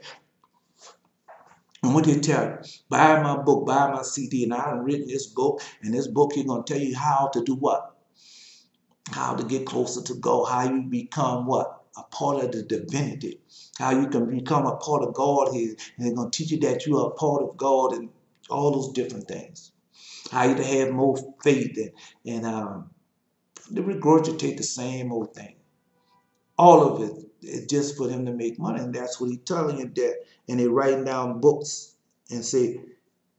and what they tell you, buy my book, buy my CD, and I've written this book, and this book is going to tell you how to do what? How to get closer to God, how you become what? A part of the divinity, how you can become a part of God here, and they're going to teach you that you are a part of God and all those different things. How you to have more faith and they regurgitate the same old thing. All of it is just for them to make money, and that's what he's telling you there. And they're writing down books and say,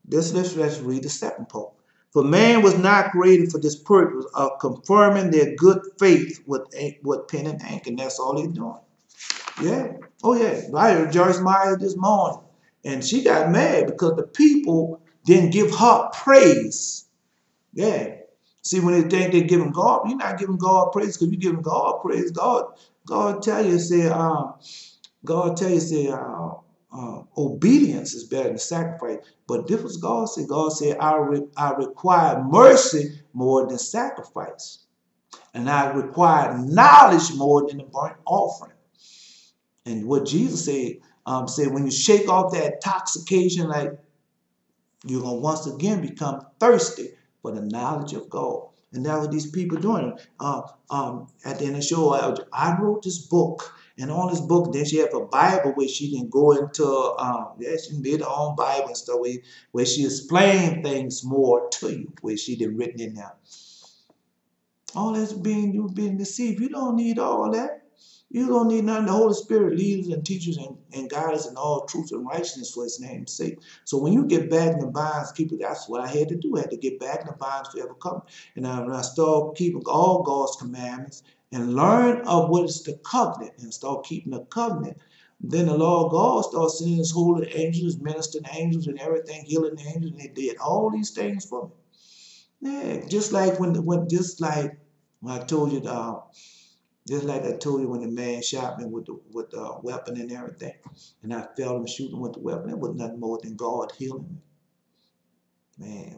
let's read the second part. For man was not created for this purpose of confirming their good faith with pen and ink, and that's all they're doing. Yeah. Oh yeah. I heard Joyce Meyer this morning, and she got mad because the people didn't give her praise. Yeah. See, when they think they're giving God, you're not giving God praise because you're giving God praise. God tell you, obedience is better than sacrifice. But this was God said. God said, I require mercy more than sacrifice. And I require knowledge more than the burnt offering. And what Jesus said when you shake off that intoxication, like you're going to once again become thirsty for the knowledge of God. And that's what these people doing. At the end of the show, I wrote this book. And on this book, then she have a Bible where she can go into, she made her own Bible and stuff where she explained things more to you, where she did written in there. All that's you've been deceived. You don't need all that. You don't need none. The Holy Spirit leads and teaches and guides us in all truth and righteousness for His name's sake. So when you get back in the binds, people, that's what I had to do. I had to get back in the binds forever coming. And when I start keeping all God's commandments and learn of what is the covenant and start keeping the covenant, then the Lord God starts sending His holy angels, ministering angels, and everything, healing angels, and they did all these things for me. Yeah, just like when I told you, just like I told you when the man shot me with the weapon and everything, and I felt him shooting with the weapon, it was nothing more than God healing me. Man.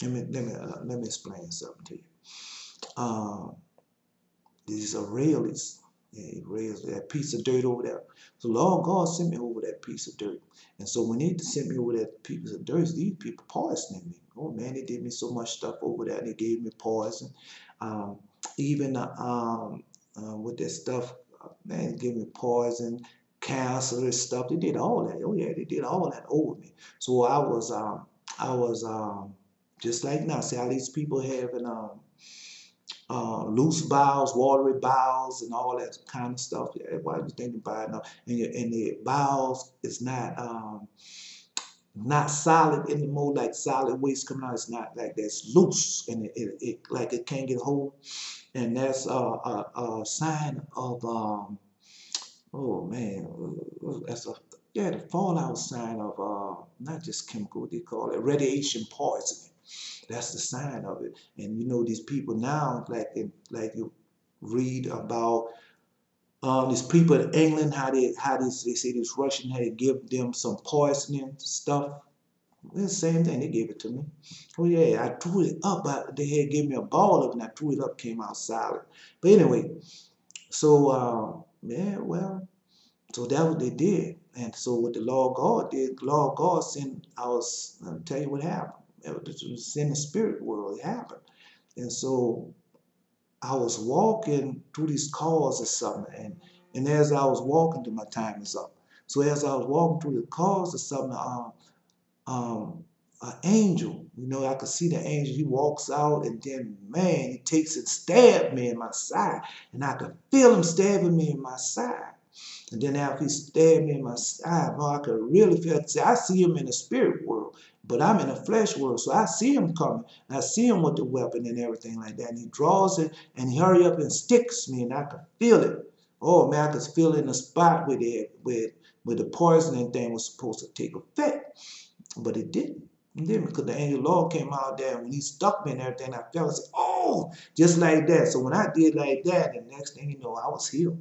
Let me explain something to you. These Israelis, that piece of dirt over there. So Lord God sent me over that piece of dirt. And so when He sent me over that piece of dirt, these people poisoning me. Oh man, they did me so much stuff over there. They gave me poison. Even with that stuff, man, they gave me poison, cancer and stuff. They did all that. Oh yeah, they did all that over me. So I was just like now. See how these people having loose bowels, watery bowels, and all that kind of stuff. Yeah, why you thinking about it now? And the bowels is not not solid anymore, like solid waste coming out. It's not like that's loose and it like it can't get hold. And that's a sign of oh man, that's a yeah the fallout sign of not just chemical, they call it radiation poisoning. That's the sign of it. And you know these people now, like you read about these people in England, they say this Russian had to give them some poisoning stuff. It's the same thing. They gave it to me. Oh yeah, I threw it up. They had gave me a ball of it, and I threw it up, came out solid. But anyway, so yeah, well, so that's what they did. And so what the Lord God did, Lord God sent. I'll tell you what happened. It was in the spirit world. It happened, and so I was walking through these cars or something, and as I was walking, my time is up. So as I was walking through the cars or something, an angel, you know, I could see the angel. He walks out, and then man, he takes and stabs me in my side, and I could feel him stabbing me in my side. And then after he stabbed me in my side, boy, I could really feel it. See, I see him in the spirit world, but I'm in the flesh world, so I see him coming. I see him with the weapon and everything like that. And he draws it, and he hurry up and sticks me, and I could feel it. Oh man, I could feel it in the spot where the poisoning thing was supposed to take effect, but it didn't. It didn't, because the angel Lord came out there, and when he stuck me and everything, I felt it. Oh, just like that. So when I did like that, the next thing you know, I was healed.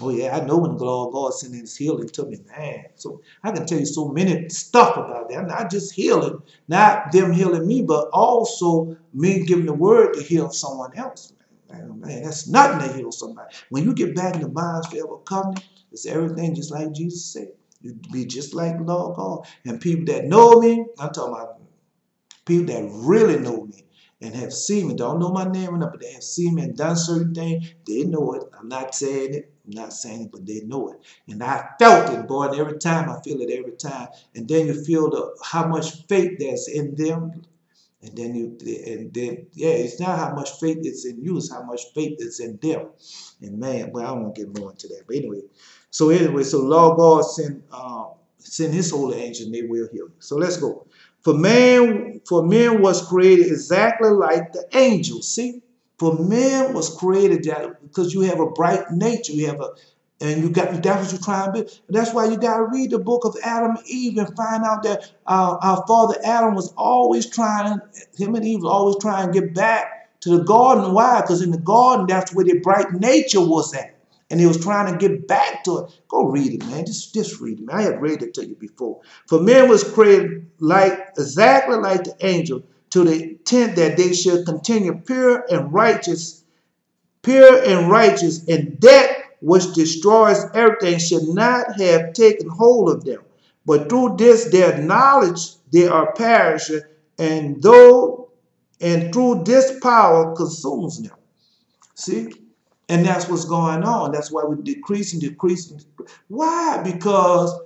Oh yeah, I know when God sent his healing to me, man. So I can tell you so many stuff about that. Not just healing, not them healing me, but also me giving the word to heal someone else. Man, that's nothing to heal somebody. When you get back in the bonds forever covenant, it's everything just like Jesus said. You be just like the Lord God. And people that know me, I'm talking about people that really know me and have seen me, don't know my name enough, but they have seen me and done certain things, they know it. I'm not saying it. I'm not saying it, but they know it. And I felt it, boy, and every time I feel it every time. And then you feel how much faith there's in them. And then yeah, it's not how much faith is in you, it's how much faith is in them. And man, well, I don't want to get more into that. But anyway, so Lord God send his holy angel and they will heal you. So let's go. For men was created exactly like the angels. See? For man was created that because you have a bright nature, that's what you're trying to be. That's why you got to read the book of Adam and Eve and find out that our father Adam was always him and Eve was always trying to get back to the garden. Why? Because in the garden, that's where their bright nature was at. And he was trying to get back to it. Go read it, man. Just read it, man. I have read it to you before. For man was created exactly like the angel, to the intent that they should continue pure and righteous, and that which destroys everything should not have taken hold of them. But through this their knowledge they are perishing, and through this power consumes them. See? And that's what's going on. That's why we're decreasing. Why? Because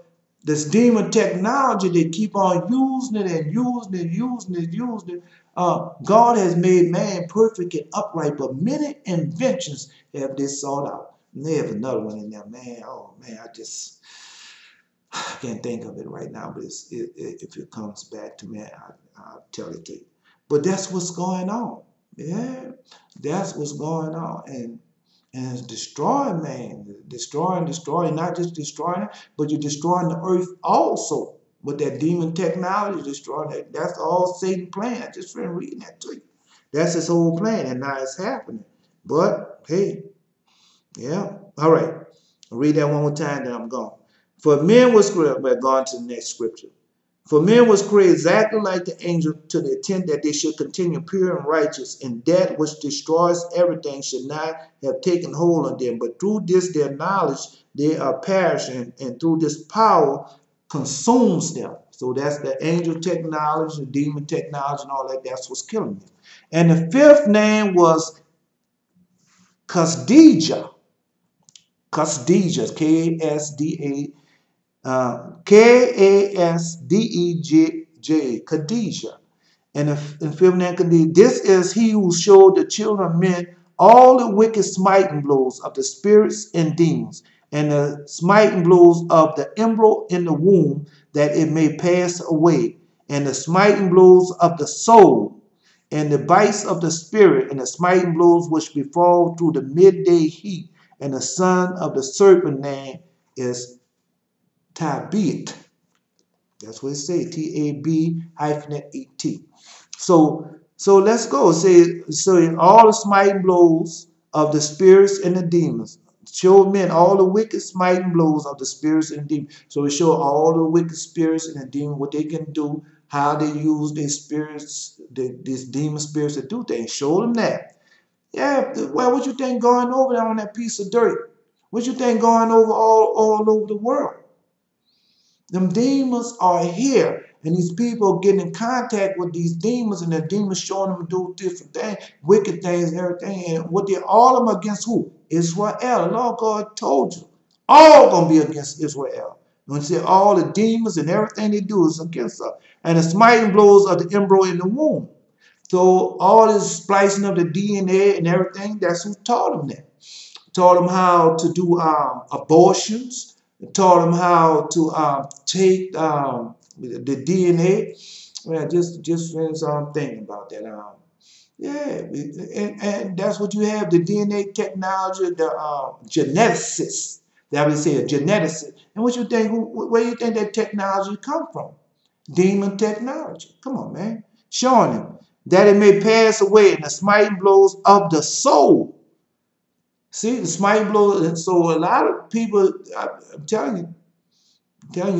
this demon technology, they keep on using it and using it. God has made man perfect and upright, but many inventions have this sought out. And they have another one in there, man. Oh, man, I can't think of it right now, but if it comes back to me, I'll tell it to you. But that's what's going on. Yeah, that's what's going on. And it's destroying man, destroying, not just destroying it, but you're destroying the earth also with that demon technology, destroying it. That's all Satan's plan. I just been reading that to you. That's his whole plan, and now it's happening. But hey, yeah, all right. I'll read that one more time, then I'm gone. For men was created, we're going to the next scripture. For men was created exactly like the angel, to the intent that they should continue pure and righteous, and that which destroys everything should not have taken hold on them. But through this their knowledge they are perishing, and through this power consumes them. So that's the angel technology, the demon technology, and all that. That's what's killing them. And the fifth name was Kasdija. Kasdija, Kasdej, Khadijah. And the fifth name, Khadijah. This is he who showed the children of men all the wicked smiting blows of the spirits and demons, and the smiting blows of the embryo in the womb, that it may pass away, and the smiting blows of the soul, and the bites of the spirit, and the smiting blows which befall through the midday heat, and the son of the serpent name is Tabit. That's what it says, Tab-hyphen-et. So let's go. So all the smiting blows of the spirits and the demons. Show men all the wicked smiting blows of the spirits and the demons. So we show all the wicked spirits and the demons, what they can do, how they use their spirits, these demon spirits to do things. Show them that. Yeah, well, what you think going over there on that piece of dirt? What you think going over all over the world? Them demons are here, and these people getting in contact with these demons, and the demons showing them to do different things, wicked things, and everything. And what they all of them against who? Israel. The Lord God told you, all gonna be against Israel. When you say all the demons and everything they do is against us, and the smiting blows of the embryo in the womb. So all this splicing of the DNA and everything, that's who taught them that. Taught them how to do abortions. Taught them how to take the DNA. Well, just thinking about that. Yeah, and that's what you have, the DNA technology, the geneticists. That would say a geneticist. And what you think? Where you think that technology come from? Demon technology. Come on, man. Showing them that it may pass away, and the smiting blows of the soul. See, the smiting blows. And so a lot of people, I'm telling you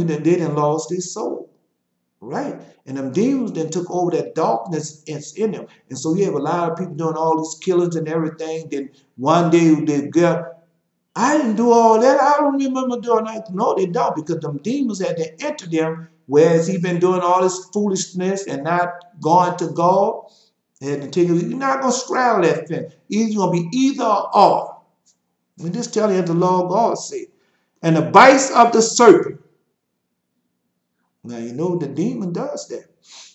that they done lost their soul. Right? And them demons then took over that darkness in them. And so you have a lot of people doing all these killings and everything. Then one day they get, I didn't do all that. I don't remember doing that. No, they don't, because them demons had to enter them, whereas he been doing all this foolishness and not going to God. And you're not going to straddle that fence. Either you're going to be either or. I'm just telling you what the Lord God said. And the bites of the serpent. Now, you know the demon does that.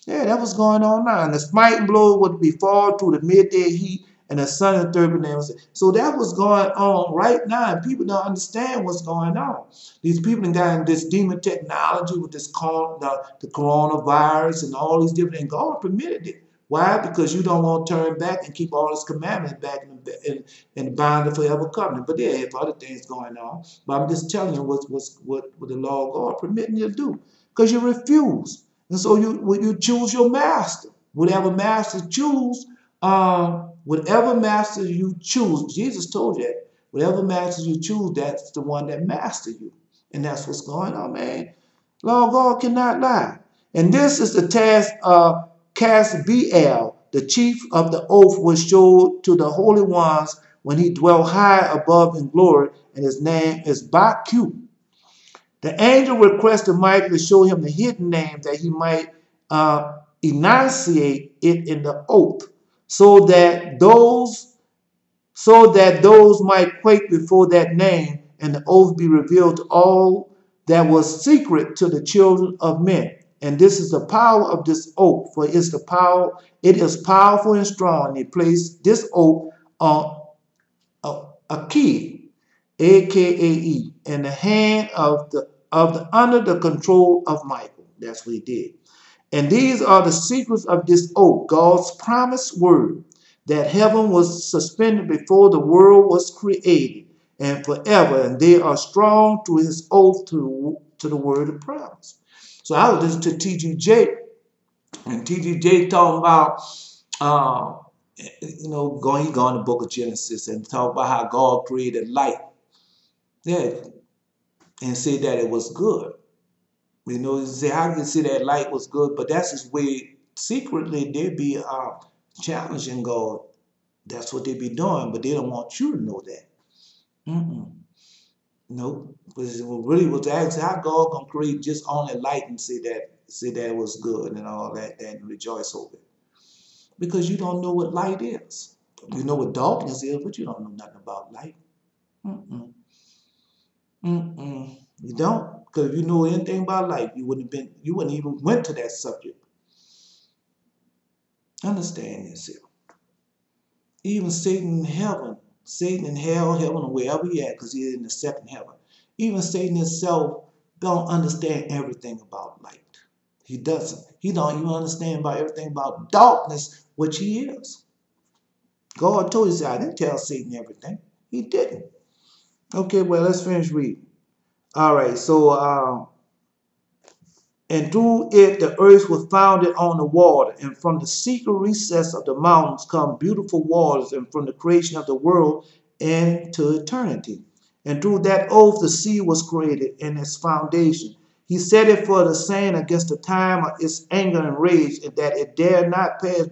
Yeah, that was going on now. And the smiting blow would befall through the midday heat, and the sun and third name. So that was going on right now, and people don't understand what's going on. These people got in this demon technology with this the coronavirus and all these different things. God permitted it. Why? Because you don't want to turn back and keep all his commandments back in the bind of forever covenant. But there have other things going on. But I'm just telling you what the law of God permitting you to do. Because you refuse. And so you choose your master. Whatever master you choose, Jesus told you that. Whatever master you choose, that's the one that master you. And that's what's going on, man. Lord God cannot lie. And this is the task of Casbiel, the chief of the oath, was showed to the holy ones when he dwelt high above in glory, and his name is Baku. The angel requested Michael to show him the hidden name that he might enunciate it in the oath, so that those might quake before that name, and the oath be revealed to all that was secret to the children of men. And this is the power of this oath, for it is powerful and strong. And he placed this oath on a key, AKAE, in the hand of under the control of Michael. That's what he did. And these are the secrets of this oath, God's promised word, that heaven was suspended before the world was created and forever, and they are strong to his oath to the word of promise. So I was listening to T.G.J. and T.G.J. talking about, going to the book of Genesis and talk about how God created light. Yeah, and say that it was good. You say, how can you say that light was good? But that's his way. Secretly, they be challenging God. That's what they be doing, but they don't want you to know that. Nope. Because it really was asked how God gonna create just only light and say that it was good and all that and rejoice over it. Because you don't know what light is. You know what darkness is, but you don't know nothing about light. You don't. Because if you knew anything about light, you wouldn't even went to that subject. Understand this here. Even Satan in heaven, Satan in hell, heaven, or wherever he at, because he's in the second heaven. Even Satan himself don't understand everything about light. He doesn't. He don't even understand about everything about darkness, which he is. God told you, I didn't tell Satan everything. He didn't. Okay, well, let's finish reading. All right, so and through it the earth was founded on the water, and from the secret recess of the mountains come beautiful waters, and from the creation of the world into eternity. And through that oath the sea was created in its foundation. He set it for the saying against the time of its anger and rage, and that it dare not pass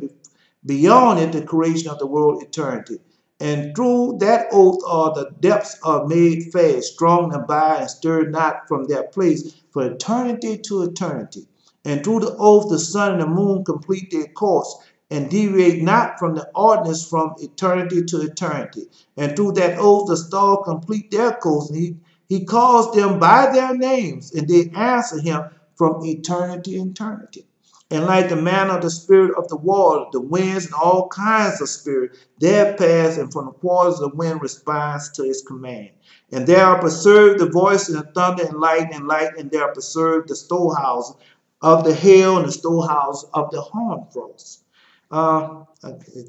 beyond it the creation of the world eternity. And through that oath all the depths are made fast, strong and by, and stirred not from their place for eternity to eternity. And through the oath the sun and the moon complete their course, and deviate not from the ordinance from eternity to eternity. And through that oath the stars complete their course, and he calls them by their names, and they answer him from eternity to eternity. And like the manner of the spirit of the water, the winds and all kinds of spirit, there pass, and from the quarters of the wind responds to his command. And there are preserved the voice and the thunder and light, and there are preserved the storehouse of the hail and the storehouse of the horn frost. I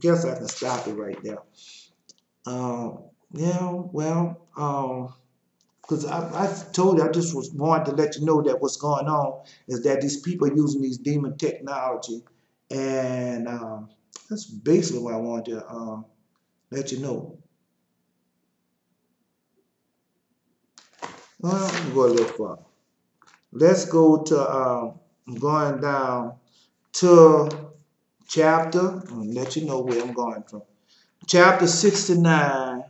guess I can stop it right there. Yeah, well, because I told you, I just wanted to let you know that what's going on is that these people are using these demon technology, and that's basically what I wanted to let you know. Well, let me go a little far. Let's go to going down to chapter. I'll let you know where I'm going from. Chapter 69,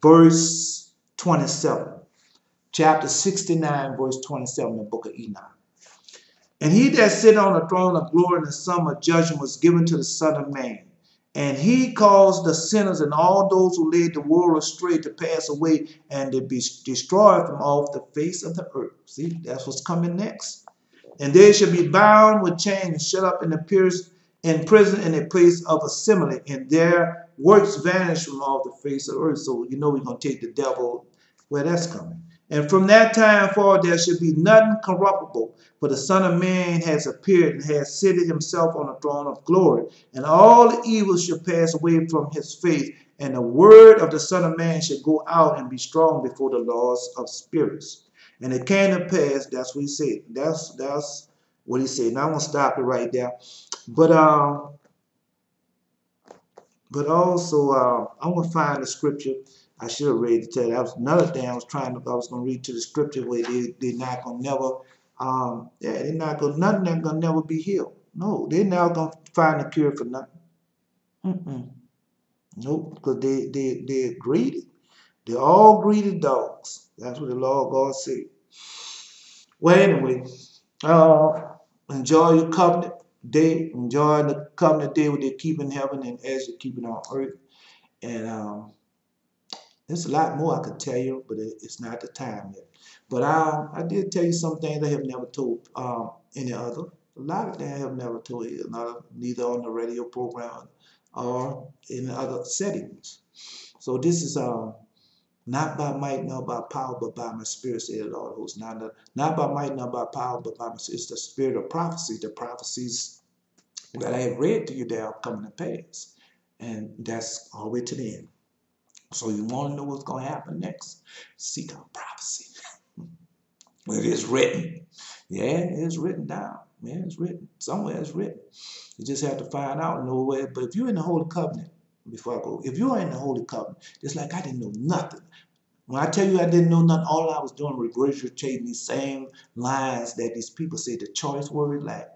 verse 27. Chapter 69, verse 27 in the book of Enoch. And he that sit on the throne of glory in the sum of judgment was given to the Son of Man. And he caused the sinners and all those who led the world astray to pass away and to be destroyed from off the face of the earth. See, that's what's coming next. And they shall be bound with chains and shut up in prison in a place of assembly, and their works vanish from off the face of the earth. So you know we're going to take the devil where that's coming. And from that time forward there shall be nothing corruptible, for the Son of Man has appeared and has seated himself on the throne of glory, and all the evil shall pass away from his face, and the word of the Son of Man shall go out and be strong before the laws of spirits. And it came to pass, that's what he said. That's what he said. Now I'm gonna stop it right there. But also I'm gonna find the scripture. I should have read it to you. That was another thing I was gonna read to the scripture where they're not gonna never they're not gonna nothing that's gonna never be healed. No, they're not gonna find a cure for nothing. Nope, because they're greedy. They're all greedy dogs. That's what the Lord God said. Well, anyway, enjoy your covenant day. Enjoy the covenant day with you keep in heaven and as you keep it on earth. And there's a lot more I could tell you, but it's not the time yet. But I did tell you some things I have never told any other. A lot of things I have never told you, neither on the radio program or in other settings. So this is not by might nor by power, but by my spirit, said the Lord who's not by might nor by power, but by my spirit. It's the spirit of prophecy. The prophecies that I have read to you, they are coming to pass. And that's all the way to the end. So you want to know what's going to happen next? Seek out prophecy. It is written. Yeah, it's written down. Yeah, it's written. Somewhere it's written. You just have to find out and know where. But if you're in the Holy Covenant, before I go, if you are in the Holy Covenant, it's like I didn't know nothing. When I tell you I didn't know nothing, all I was doing was regurgitating these same lines that these people say, the choice words, like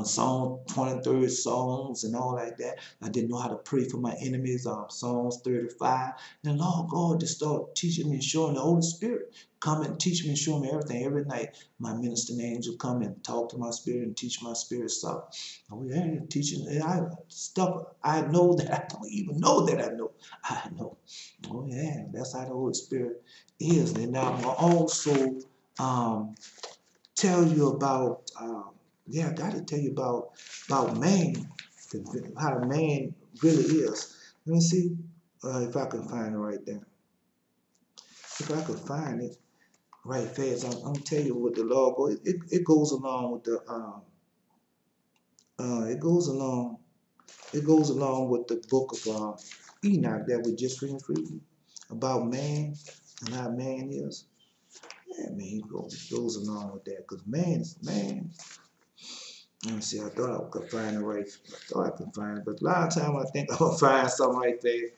Psalm 23 songs and all like that. I didn't know how to pray for my enemies, Psalms 35. And Lord God just started teaching me and showing the Holy Spirit. Come and teach me and show me everything. Every night, my ministering angel come and talk to my spirit and teach my spirit stuff. Oh yeah, teaching stuff I know that I don't even know that I know. I know. Oh yeah, that's how the Holy Spirit is. And now I'm gonna also tell you about I got to tell you about man, how man really is. Let me see if I can find it right there. If I can find it. right fast. I'm gonna tell you what the Lord goes. It goes along with the it goes along. It goes along with the book of Enoch that we just finished reading about man and how man is. Yeah, man, he goes along with that because man. Let me see. I thought I could find it right. I thought I could find it, but a lot of time I think I'm gonna find something right there.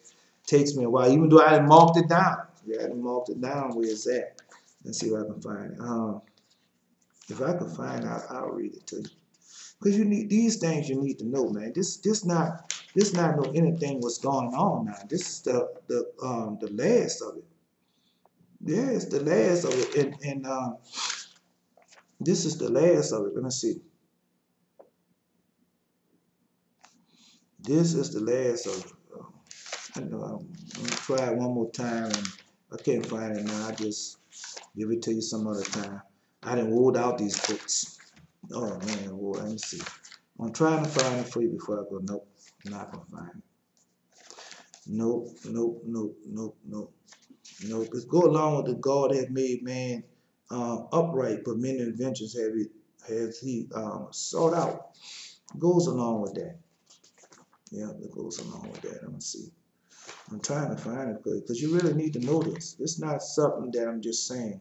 Takes me a while, even though I hadn't marked it down. Yeah, I hadn't marked it down where it's at. Let's see if I can find it. If I can find it, I'll read it to you. Because you need these things you need to know, man. This not know anything what's going on now. This is the last of it. Yeah, it's the last of it, and this is the last of it. Let me see. This is the last of it. I'm gonna try it one more time, and I can't find it now. I just give it to you some other time. I didn't wrote out these books. Oh man, well, let me see. I'm trying to find it for you before I go. Nope, not gonna find it. Nope. Let's go along with the God that made man upright, but many inventions has he sought out. Goes along with that. Yeah, it goes along with that. Let me see. I'm trying to find it because you really need to know this. It's not something that I'm just saying.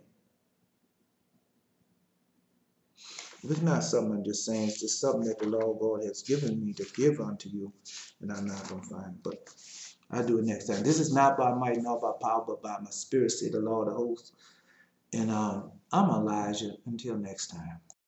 It's not something I'm just saying. It's just something that the Lord God has given me to give unto you, and I'm not gonna find it. But I'll do it next time. This is not by might, not by power, but by my spirit, say the Lord of hosts. And I'm Elijah. Until next time.